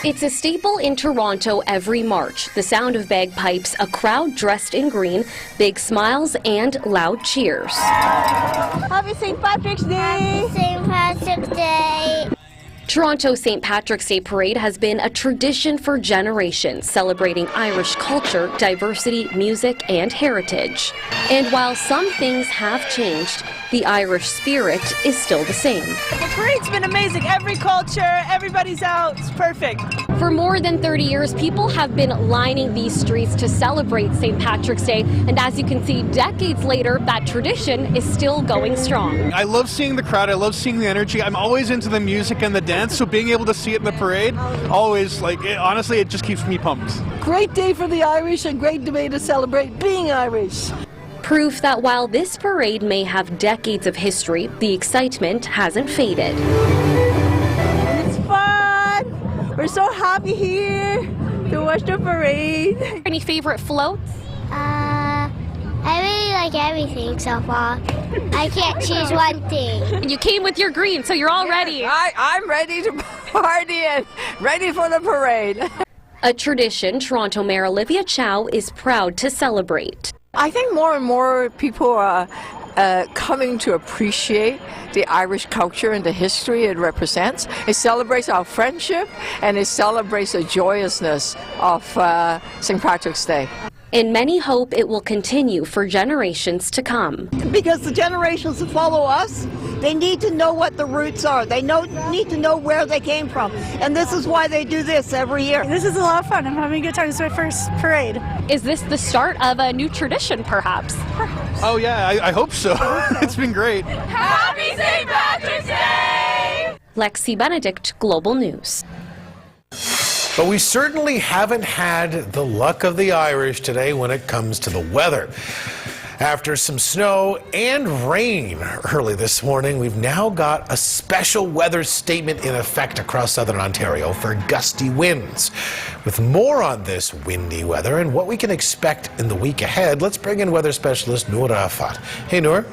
It's a staple in Toronto every March. The sound of bagpipes, a crowd dressed in green, big smiles, and loud cheers. Happy St. Patrick's Day! Happy St. Patrick's Day! Toronto's St. Patrick's Day Parade has been a tradition for generations, celebrating Irish culture, diversity, music, and heritage. And while some things have changed, the Irish spirit is still the same. The parade's been amazing. Every culture, everybody's out. It's perfect. For more than 30 years, people have been lining these streets to celebrate St. Patrick's Day. And as you can see, decades later, that tradition is still going strong. I love seeing the crowd. I love seeing the energy. I'm always into the music and the dance, so being able to see it in the parade, always, honestly, it just keeps me pumped. Great day for the Irish and great day to celebrate being Irish. Proof that while this parade may have decades of history, the excitement hasn't faded. It's fun! We're so happy here to watch the parade. Any favorite floats? I really like everything so far. I can't choose one thing. And you came with your green, so you're all ready. I'm ready to party and ready for the parade. A tradition Toronto Mayor Olivia Chow is proud to celebrate. I think more and more people are coming to appreciate the Irish culture and the history it represents. It celebrates our friendship and it celebrates the joyousness of St. Patrick's Day. And many hope it will continue for generations to come. Because the generations that follow us, they need to know what the roots are. They need to know where they came from. And this is why they do this every year. This is a lot of fun. I'm having a good time. This is my first parade. Is this the start of a new tradition, perhaps? Oh yeah, I hope so. It's been great. Happy St. Patrick's Day! Lexi Benedict, Global News. But we certainly haven't had the luck of the Irish today when it comes to the weather. After some snow and rain early this morning, we've now got a special weather statement in effect across southern Ontario for gusty winds. With more on this windy weather and what we can expect in the week ahead, let's bring in weather specialist Noor Afat. Hey, Noor.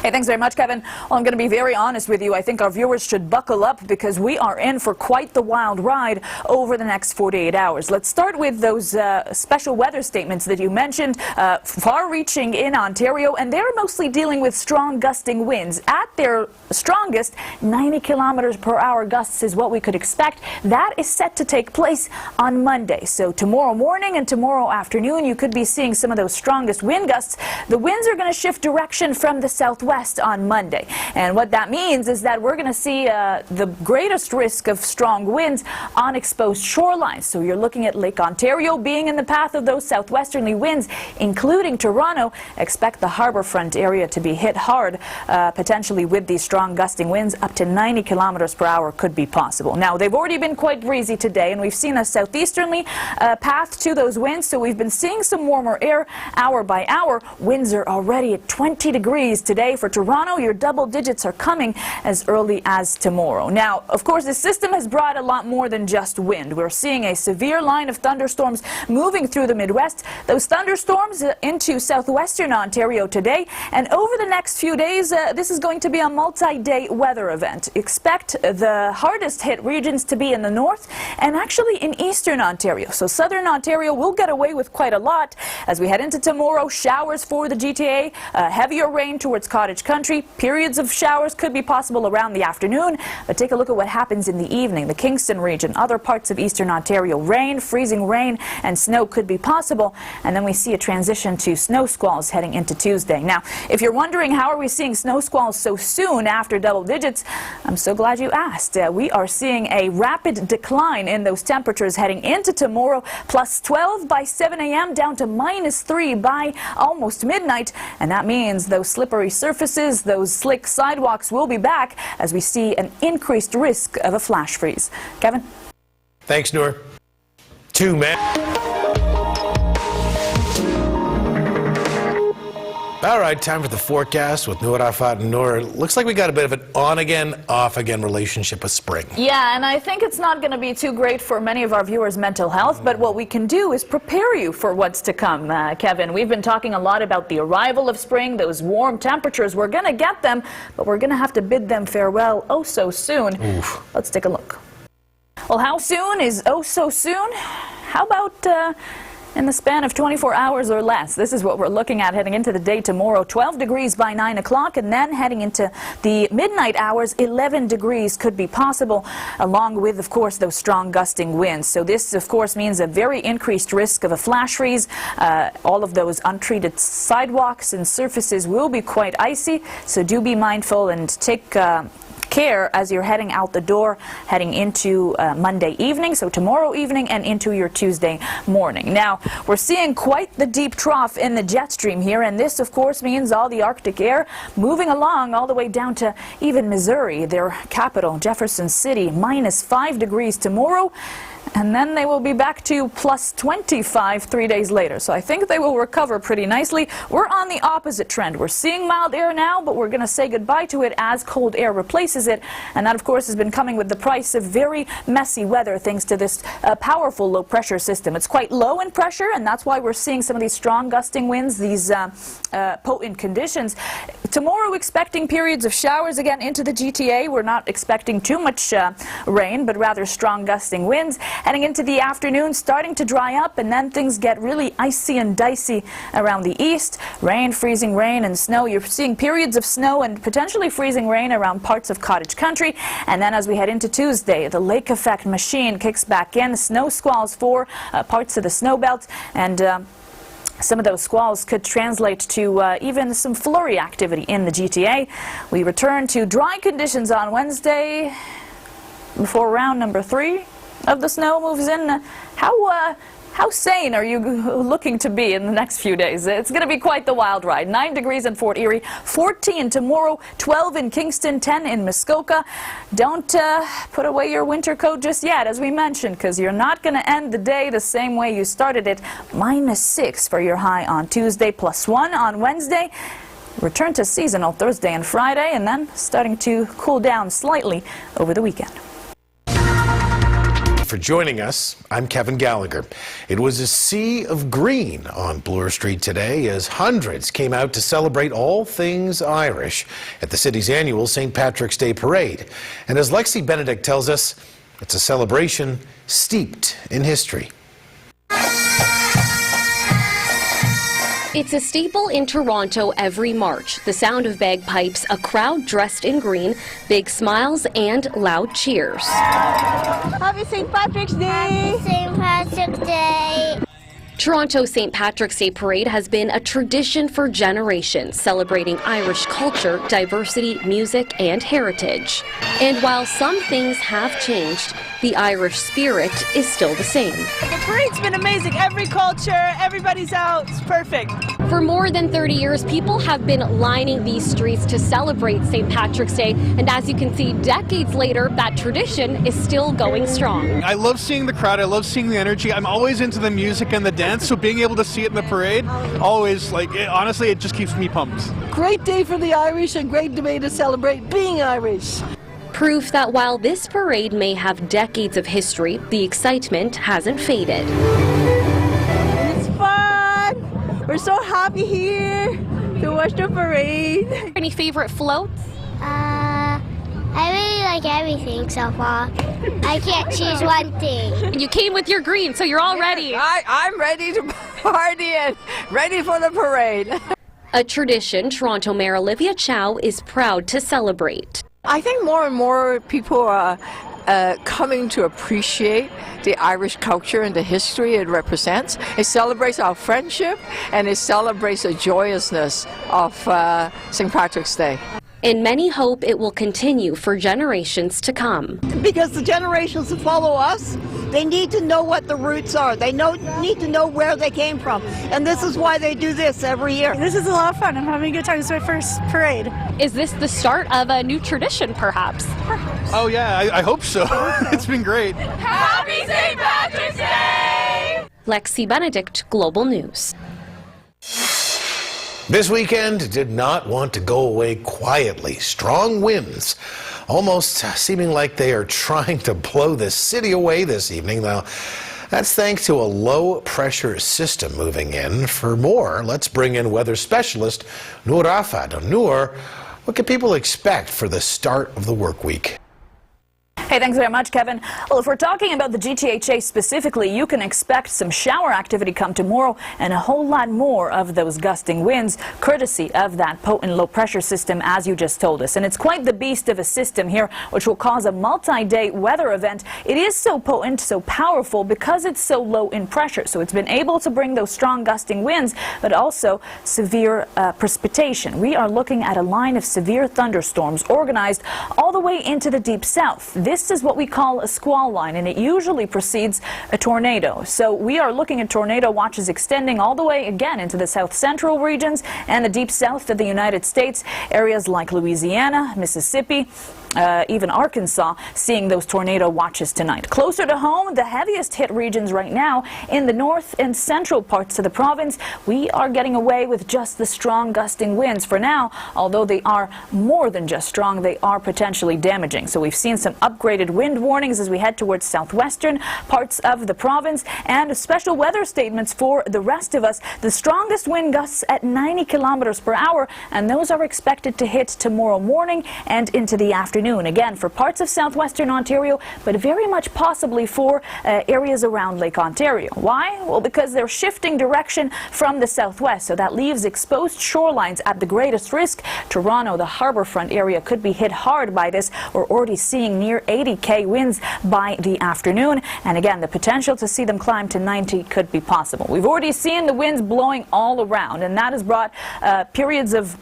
Hey, thanks very much, Kevin. Well, I'm going to be very honest with you. I think our viewers should buckle up because we are in for quite the wild ride over the next 48 hours. Let's start with those special weather statements that you mentioned, far-reaching in Ontario, and they're mostly dealing with strong gusting winds. At their strongest, 90 kilometers per hour gusts is what we could expect. That is set to take place on Monday. So tomorrow morning and tomorrow afternoon, you could be seeing some of those strongest wind gusts. The winds are going to shift direction from the southwest on Monday. And what that means is that we're going to see the greatest risk of strong winds on exposed shorelines. So you're looking at Lake Ontario being in the path of those southwesterly winds, including Toronto. Expect the harbourfront area to be hit hard, potentially with these strong gusting winds. Up to 90 kilometers per hour could be possible. Now, they've already been quite breezy today, and we've seen a southeasterly path to those winds. So we've been seeing some warmer air hour by hour. Winds are already at 20 degrees today. For Toronto, your double digits are coming as early as tomorrow. Now, of course, this system has brought a lot more than just wind. We're seeing a severe line of thunderstorms moving through the Midwest. Those thunderstorms into southwestern Ontario today. And over the next few days, this is going to be a multi-day weather event. Expect the hardest hit regions to be in the north and actually in eastern Ontario. So southern Ontario will get away with quite a lot. As we head into tomorrow, showers for the GTA, heavier rain towards Cottage Country. Periods of showers could be possible around the afternoon, but take a look at what happens in the evening. The Kingston region, other parts of eastern Ontario, rain, freezing rain, and snow could be possible. And then we see a transition to snow squalls heading into Tuesday. Now, if you're wondering how are we seeing snow squalls so soon after double digits, I'm so glad you asked. We are seeing a rapid decline in those temperatures heading into tomorrow, plus 12 by 7 a.m. down to minus 3 by almost midnight. And that means those slippery surfaces, those slick sidewalks will be back as we see an increased risk of a flash freeze. Kevin? Thanks, Noor. 2 men. All right, time for the forecast with Noor Afat and Noor. Looks like we got a bit of an on-again, off-again relationship with spring. Yeah, and I think it's not going to be too great for many of our viewers' mental health, but what we can do is prepare you for what's to come, Kevin. We've been talking a lot about the arrival of spring, those warm temperatures. We're going to get them, but we're going to have to bid them farewell oh so soon. Oof. Let's take a look. Well, how soon is oh so soon? How about in the span of 24 hours or less? This is what we're looking at heading into the day tomorrow. 12 degrees by 9 o'clock, and then heading into the midnight hours, 11 degrees could be possible, along with, of course, those strong gusting winds. So this, of course, means a very increased risk of a flash freeze. All of those untreated sidewalks and surfaces will be quite icy, so do be mindful and take care as you're heading out the door, heading into Monday evening, so tomorrow evening and into your Tuesday morning. Now, we're seeing quite the deep trough in the jet stream here, and this, of course, means all the Arctic air moving along all the way down to even Missouri, their capital, Jefferson City, -5 degrees tomorrow. And then they will be back to +25 3 days later. So I think they will recover pretty nicely. We're on the opposite trend. We're seeing mild air now, but we're going to say goodbye to it as cold air replaces it. And that, of course, has been coming with the price of very messy weather thanks to this powerful low pressure system. It's quite low in pressure, and that's why we're seeing some of these strong gusting winds, these potent conditions. Tomorrow, expecting periods of showers again into the GTA. We're not expecting too much rain, but rather strong gusting winds. Heading into the afternoon, starting to dry up, and then things get really icy and dicey around the east. Rain, freezing rain, and snow. You're seeing periods of snow and potentially freezing rain around parts of cottage country. And then as we head into Tuesday, the lake effect machine kicks back in. Snow squalls for parts of the snow belt, and some of those squalls could translate to even some flurry activity in the GTA. We return to dry conditions on Wednesday before round number 3 of the snow moves in. How sane are you looking to be in the next few days? It's going to be quite the wild ride. 9 degrees in Fort Erie, 14 tomorrow, 12 in Kingston, 10 in Muskoka. Don't put away your winter coat just yet, as we mentioned, because you're not going to end the day the same way you started it. -6 for your high on Tuesday, +1 on Wednesday. Return to seasonal Thursday and Friday, and then starting to cool down slightly over the weekend. For joining us, I'm Kevin Gallagher. It was a sea of green on Bloor Street today as hundreds came out to celebrate all things Irish at the city's annual St. Patrick's Day Parade. And as Lexi Benedict tells us, it's a celebration steeped in history. It's a staple in Toronto every March. The sound of bagpipes, a crowd dressed in green, big smiles, and loud cheers. Happy St. Patrick's Day! Happy St. Patrick's Day! Toronto's St. Patrick's Day Parade has been a tradition for generations, celebrating Irish culture, diversity, music, and heritage. And while some things have changed, the Irish spirit is still the same. The parade's been amazing. Every culture, everybody's out. It's perfect. For more than 30 years, people have been lining these streets to celebrate St. Patrick's Day. And as you can see, decades later, that tradition is still going strong. I love seeing the crowd. I love seeing the energy. I'm always into the music and the dance, so being able to see it in the parade, always, honestly, it just keeps me pumped. Great day for the Irish and great day to celebrate being Irish. Proof that while this parade may have decades of history, the excitement hasn't faded. It's fun! We're so happy here to watch the parade. Any favorite floats? I really like everything so far. I can't choose one thing. And you came with your green, so you're all ready. I'm ready to party and ready for the parade. A tradition Toronto Mayor Olivia Chow is proud to celebrate. I think more and more people are coming to appreciate the Irish culture and the history it represents. It celebrates our friendship, and it celebrates the joyousness of St. Patrick's Day. And many hope it will continue for generations to come. Because the generations that follow us, they need to know what the roots are. They need to know where they came from. And this is why they do this every year. This is a lot of fun. I'm having a good time. It's my first parade. Is this the start of a new tradition, perhaps? Oh yeah, I hope so. It's been great. Happy St. Patrick's Day! Lexi Benedict, Global News. This weekend did not want to go away quietly. Strong winds, almost seeming like they are trying to blow the city away this evening. Now, that's thanks to a low-pressure system moving in. For more, let's bring in weather specialist Noor Afad. Noor, what can people expect for the start of the work week? Hey, thanks very much, Kevin. Well, if we're talking about the GTHA specifically, you can expect some shower activity come tomorrow and a whole lot more of those gusting winds, courtesy of that potent low-pressure system, as you just told us. And it's quite the beast of a system here, which will cause a multi-day weather event. It is so potent, so powerful, because it's so low in pressure. So it's been able to bring those strong gusting winds, but also severe precipitation. We are looking at a line of severe thunderstorms organized all the way into the deep south. This is what we call a squall line, and it usually precedes a tornado. So we are looking at tornado watches extending all the way again into the south central regions and the deep south of the United States, areas like Louisiana, Mississippi, even Arkansas, seeing those tornado watches tonight. Closer to home, the heaviest hit regions right now in the north and central parts of the province, we are getting away with just the strong gusting winds for now. Although they are more than just strong, they are potentially damaging. So we've seen some upgraded wind warnings as we head towards southwestern parts of the province, and special weather statements for the rest of us. The strongest wind gusts at 90 kilometers per hour, and those are expected to hit tomorrow morning and into the afternoon. Again, for parts of southwestern Ontario, but very much possibly for areas around Lake Ontario. Why? Well, because they're shifting direction from the southwest, so that leaves exposed shorelines at the greatest risk. Toronto, the harbourfront area, could be hit hard by this. We're already seeing near 80k winds by the afternoon, and again, the potential to see them climb to 90 could be possible. We've already seen the winds blowing all around, and that has brought periods of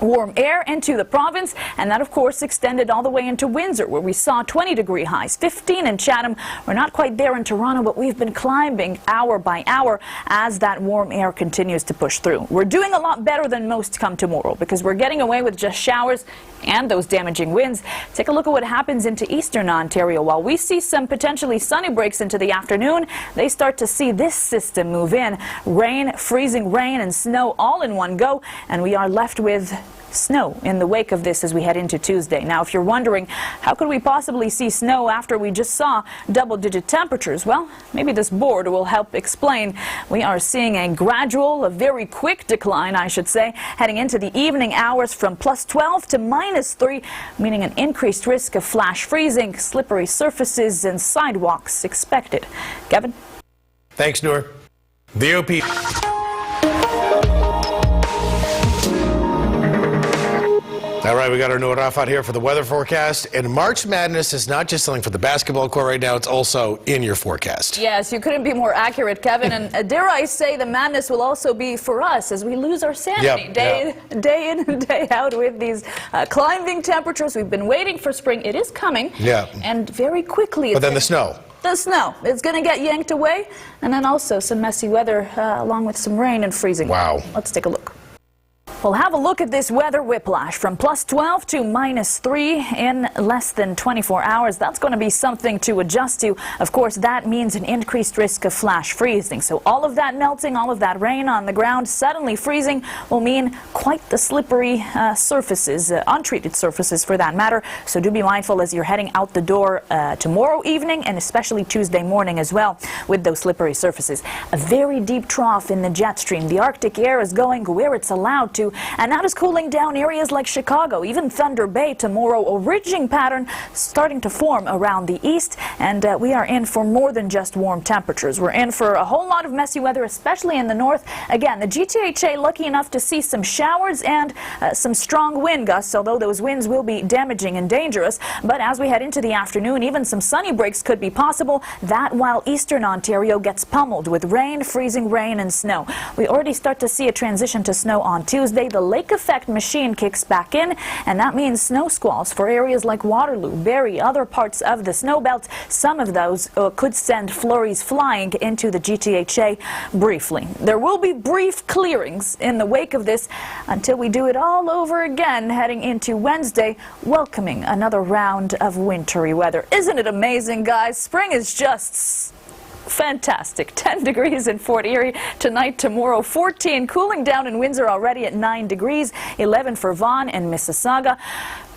warm air into the province, and that of course extended all the way into Windsor, where we saw 20-degree highs, 15 in Chatham. We're not quite there in Toronto, but we've been climbing hour by hour as that warm air continues to push through. We're doing a lot better than most come tomorrow, because we're getting away with just showers and those damaging winds. Take a look at what happens into eastern Ontario. While we see some potentially sunny breaks into the afternoon, they start to see this system move in. Rain, freezing rain and snow all in one go, and we are left with snow in the wake of this as we head into Tuesday. Now, if you're wondering, how could we possibly see snow after we just saw double-digit temperatures? Well, maybe this board will help explain. We are seeing a gradual, a very quick decline, I should say, heading into the evening hours from +12 to -3, meaning an increased risk of flash freezing, slippery surfaces, and sidewalks expected. Kevin? Thanks, Noor. The OP. All right, we got our Noor Rafat here for the weather forecast. And March Madness is not just something for the basketball court right now, it's also in your forecast. Yes, you couldn't be more accurate, Kevin. And dare I say, the madness will also be for us as we lose our sanity day in and day out with these climbing temperatures. We've been waiting for spring. It is coming. Yeah. And very quickly. But then the snow. The snow. It's going to get yanked away. And then also some messy weather along with some rain and freezing. Wow. Let's take a look. Well, have a look at this weather whiplash from +12 to -3 in less than 24 hours. That's going to be something to adjust to. Of course, that means an increased risk of flash freezing. So all of that melting, all of that rain on the ground, suddenly freezing, will mean quite the slippery surfaces, untreated surfaces for that matter. So do be mindful as you're heading out the door tomorrow evening and especially Tuesday morning as well with those slippery surfaces. A very deep trough in the jet stream. The Arctic air is going where it's allowed to, and that is cooling down areas like Chicago, even Thunder Bay tomorrow. A ridging pattern starting to form around the east, and we are in for more than just warm temperatures. We're in for a whole lot of messy weather, especially in the north. Again, the GTHA lucky enough to see some showers and some strong wind gusts, although those winds will be damaging and dangerous. But as we head into the afternoon, even some sunny breaks could be possible. That while eastern Ontario gets pummeled with rain, freezing rain and snow. We already start to see a transition to snow on Tuesday. The lake effect machine kicks back in, and that means snow squalls for areas like Waterloo, Barrie, other parts of the snow belt. Some of those could send flurries flying into the GTHA briefly. There will be brief clearings in the wake of this until we do it all over again heading into Wednesday, welcoming another round of wintry weather. Isn't it amazing, guys? Spring is just fantastic. 10 degrees in Fort Erie tonight, tomorrow 14, cooling down in Windsor already at 9 degrees, 11 for Vaughan and Mississauga,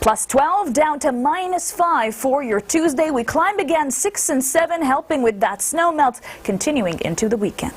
+12 down to -5 for your Tuesday. We climb again 6 and 7, helping with that snow melt continuing into the weekend.